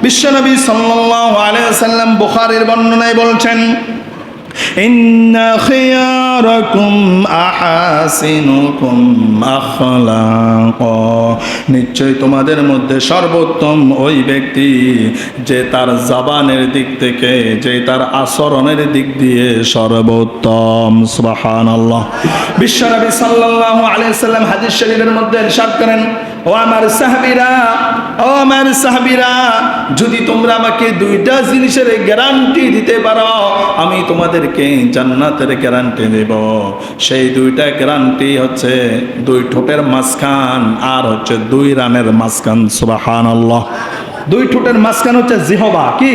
বিশ্বনবী সাল্লাল্লাহু আলাইহি ওয়াসাল্লাম বুখারীর বর্ণনায় বলছেন, ইন্না খিয়ারাকুম আহাসিনুকুম আখলাকা, নিশ্চয় তোমাদের মধ্যে সর্বোত্তম ওই ব্যক্তি যে তার জবানের দিক থেকে, যে তার আচরণের দিক দিয়ে সর্বোত্তম। সুবহানাল্লাহ। বিশ্বনবী সাল্লাল্লাহু আলাইহি ওয়াসাল্লাম হাদিস শরীফের মধ্যে ইরশাদ করেন, ও আমার সাহাবীরা, যদি তোমরা আমাকে দুইটা জিনিসের গ্যারান্টি দিতে পারো, আমি তোমাদেরকে জান্নাতের গ্যারান্টি দেব। সেই দুইটা গ্যারান্টি হচ্ছে দুই ঠোঁটের মাঝখান আর হচ্ছে দুই রানের মাঝখান। সুবহানাল্লাহ। দুই ঠোঁটের মাঝখান হচ্ছে জিহবা। কি?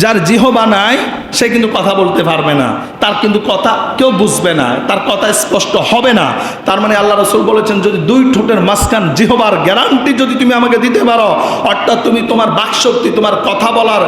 যার জিহবা নাই সে কিন্তু কথা বলতে পারবে না, তার কিন্তু কথা কেউ বুঝবে না, তার কথা স্পষ্ট হবে না। তার মানে আল্লাহ রাসূল বলেছেন, যদি দুই ঠোঁটের মাঝখান জিহবার গ্যারান্টি যদি তুমি আমাকে দিতে পারো, অর্থাৎ তুমি তোমার বাকশক্তি, তোমার কথা বলার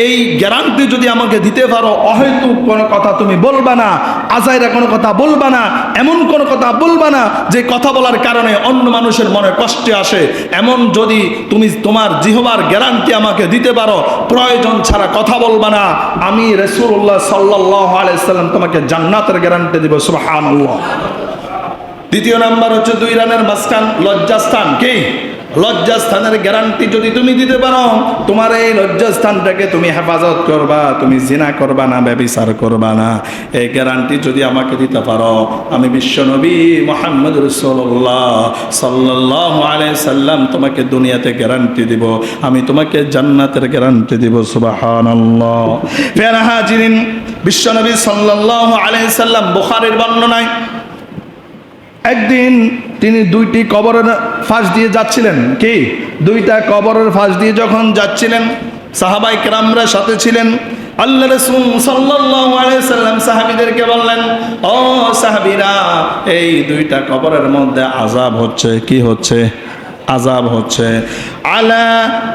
এই গ্যারান্টি যদি আমাকে দিতে পারো, অহেতুক কোনো কথা তুমি বলবা না, আজাইরা কোনো কথা বলবা না, এমন কোনো কথা বলবা না যে কথা বলার কারণে অন্য মানুষের মনে কষ্ট আসে, এমন যদি তুমি তোমার জিহবার গ্যারান্টি আমাকে দিতে পারো, প্রয়োজন ছাড়া কথা বলবা না, আমি রাসূলুল্লাহ সাল্লাল্লাহু আলাইহি ওয়াসাল্লাম তোমাকে জান্নাতের গ্যারান্টি দেব। সুবহানাল্লাহ। দ্বিতীয় নাম্বার হচ্ছে দুই রানের মাঝখান লজ্জাস্থান। কি? লজ্জাস্থানের গ্যারান্টি যদি তুমি দিতে পারো, তোমার এই লজ্জাস্থানটাকে তুমি হেফাজত করবা, তুমি জিনা করবা না, ব্যভিচার করবা না, এই গ্যারান্টি যদি আমাকে দিতে পারো, আমি বিশ্বনবী মুহাম্মদ রাসূলুল্লাহ সাল্লাল্লাহু আলাইহি সাল্লাম তোমাকে দুনিয়াতে গ্যারান্টি দিব, আমি তোমাকে জান্নাতের গ্যারান্টি দিব। সুবহানাল্লাহ। ফের হাজিরিন, বিশ্বনবী সাল্লাল্লাহু আলাইহি সাল্লাম বুখারীর বর্ণনায় একদিন তিনি দুইটি কবরের ফাঁস দিয়ে যাচ্ছিলেন। কি? দুইটা কবরের ফাঁস দিয়ে যখন যাচ্ছিলেন, সাহাবায়ে কেরামরা সাথে ছিলেন। আল্লাহ রাসূল সাল্লাল্লাহু আলাইহি সাল্লাম সাহাবীদেরকে বললেন, ও সাহাবীরা, এই দুইটা কবরের মধ্যে আযাব হচ্ছে। কি হচ্ছে? আযাব হচ্ছে। আলা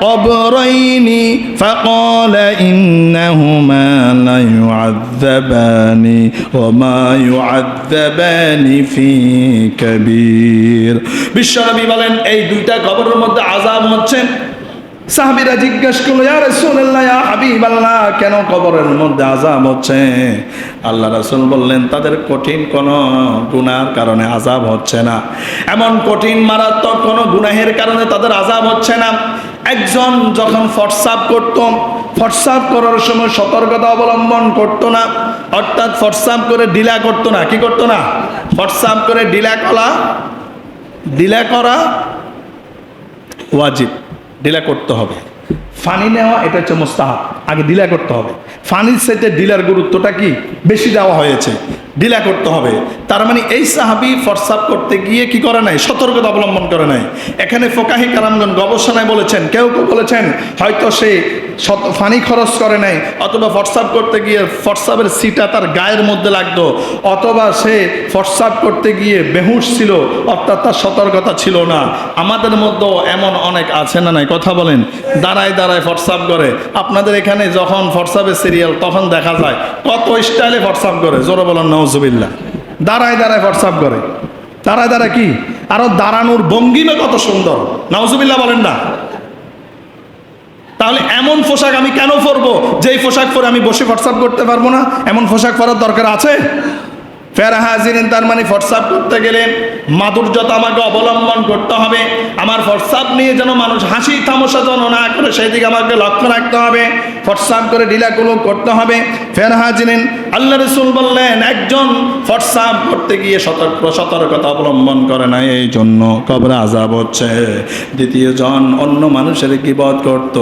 কবরাইনি ফাকালা ইন্নাহুমা লা ইউআযাবানি ওয়া মা ইউআযাবানি ফি কাবীর। বিশ্বনবী বলেন, এই দুইটা কবরের মধ্যে আযাব হচ্ছে। সাহাবীরা জিজ্ঞাসা করলো, ইয়া রাসূলুল্লাহ, ইয়া হাবিবাল্লাহ, কেন কবরের মধ্যে আযাব হচ্ছে? আল্লাহ রাসূল বললেন, তাদের কঠিন কোনো গুনাহের কারণে আযাব হচ্ছে না, এমন কঠিন মারাত্মক কোনো গুনাহের কারণে তাদের আযাব হচ্ছে না। একজন যখন ফটসাপ করত, ফটসাপ করার সময় সতর্কতা অবলম্বন করত না, অর্থাৎ ফটসাপ করে ডিলা করত না। কি করত না? ফটসাপ করে ডিলা করা ওয়াজিব, ডিলা করতে হবে। ফানি নেওয়া এটা হচ্ছে মুস্তাহাব, আগে ডিলা করতে হবে। ফানির সাথে ডিলার গুরুত্বটা কি বেশি দেওয়া হয়েছে, ডিলা করতে হবে। তার মানে এই সাহাবী ফরসাব করতে গিয়ে কি করে নাই? সতর্কতা অবলম্বন করে নাই। এখানে ফোকাহি কারামগণ গবেষণায় বলেছেন, কেউ বলেছেন হয়তো সে ফানি খরচ করে নাই, অথবা ফরসাব করতে গিয়ে ফরসাবের সিটা তার গায়ের মধ্যে লাগতো, অথবা সে ফরসাব করতে গিয়ে বেহুশ ছিল, অর্থাৎ তার সতর্কতা ছিল না। আমাদের মধ্যেও এমন অনেক আছে না নাই? কথা বলেন। দাঁড়ায় দাঁড়ায় ফরসাব করে। আপনাদের এখানে যখন ফরসাবের সিরিয়াল তখন দেখা যায় কত স্টাইলে ফরসাব করে। জোরে বলেন নাউজুবিল্লাহ। দাঁড়ায় দাঁড়ায় ফরসাব করে। দাঁড়ায় দাঁড়ায় কি, আরো দাঁড়ানোর ভঙ্গিমা কত সুন্দর। নাউজুবিল্লাহ বলেন না? তাহলে এমন পোশাক আমি কেন পরবো যেই পোশাক পরে আমি বসে ফরসাব করতে পারবো না? এমন পোশাক পরার দরকার আছে? ফেরা হাজিরিন, তার মানে ফরসাব করতে গেলে মাধুর্যতা আমাকে অবলম্বন করতে হবে। আমার ফরসাব নিয়ে যেন মানুষ হাসি তামাশা যেন না করে সেদিকে আমাকে লক্ষ্য রাখতে হবে। ফরসাব করে ঢিলাগুলো করতে হবে। ফেরা হাজিরিন, আল্লাহ রাসূল বললেন, একজন ফরসাব করতে গিয়ে সতর্কতা অবলম্বন করে না, এই জন্য কবরে আযাব হচ্ছে। দ্বিতীয় জন অন্য মানুষের গীবত করত,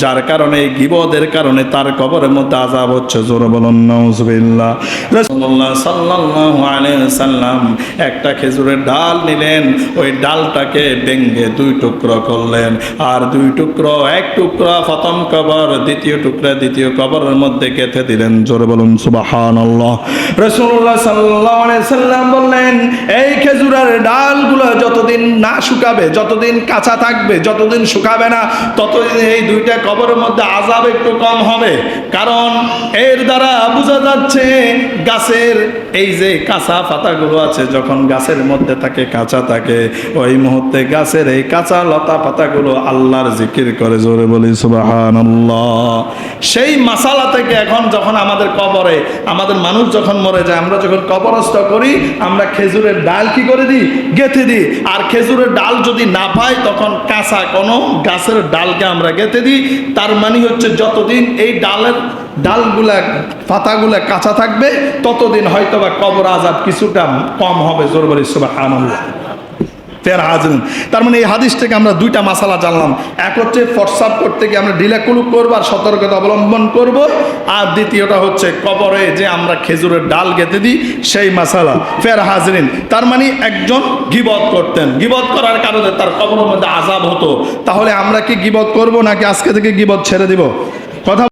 যার কারণে এই গীবতের কারণে তার কবরের মধ্যে আযাব হচ্ছে। জোরে বলুন নাউজুবিল্লাহ। রাসূলুল্লাহ সাল্লাল্লাহু আলাইহি ওয়াসাল্লাম একটা খেজুরের ডাল নিলেন, ওই ডালটাকে ভেঙে দুই টুকরো করলেন, আর দুই টুকরো, এক টুকরা প্রথম কবর, দ্বিতীয় টুকরা দ্বিতীয় কবরের মধ্যে গেঁথে দিলেন। জোরে বলুন সুবহানাল্লাহ। রাসূলুল্লাহ সাল্লাল্লাহু আলাইহি ওয়াসাল্লাম বললেন, এই খেজুরের ডালগুলো যতদিন না শুকাবে, যতদিন কাঁচা থাকবে, যতদিন শুকাবে না, ততদিন এই দুইটা কবরের মধ্যে আযাব একটু কম হবে। কারণ এর দ্বারা বোঝা যাচ্ছে গাছের এই যে কাঁচা পাতাগুলো আছে, যখন গাছের মধ্যে থাকে, কাঁচা থাকে, ওই মুহূর্তে গাছের এই কাঁচা লতা পাতাগুলো আল্লাহর জিকির করে, জোরে বলি সুবহানাল্লাহ। সেই মাসালা থেকে এখন যখন আমাদের কবরে, আমাদের মানুষ যখন মরে যায়, আমরা যখন কবরস্থ করি, আমরা খেজুরের ডাল কি করে দিই? গেঁথে দিই। আর খেজুরের ডাল যদি না পাই, তখন কাঁচা কোনো গাছের ডালকে আমরা গেঁথে দিই। তার মানে হচ্ছে যতদিন এই ডালগুলা পাতাগুলা কাঁচা থাকবে, ততদিন হয়তো বা কবর আযাব কিছুটা কম হবে, জোরে বলি সুবহানাল্লাহ। তার মানে এই হাদিস থেকে আমরা দুইটা মাসালা জানলাম। এক হচ্ছে প্রস্রাব করতে গিয়ে আমরা ঢিলাকুলুক করবো আর সতর্কতা অবলম্বন করব, আর দ্বিতীয়টা হচ্ছে কবরে যে আমরা খেজুরের ডাল গেঁথে দিই, সেই মাসালা। ফের হাজরিন, তার মানে একজন গীবত করতেন, গীবত করার কারণে তার কবরের মধ্যে আযাব হতো। তাহলে আমরা কি গীবত করব নাকি আজকে থেকে গীবত ছেড়ে দিব? কথা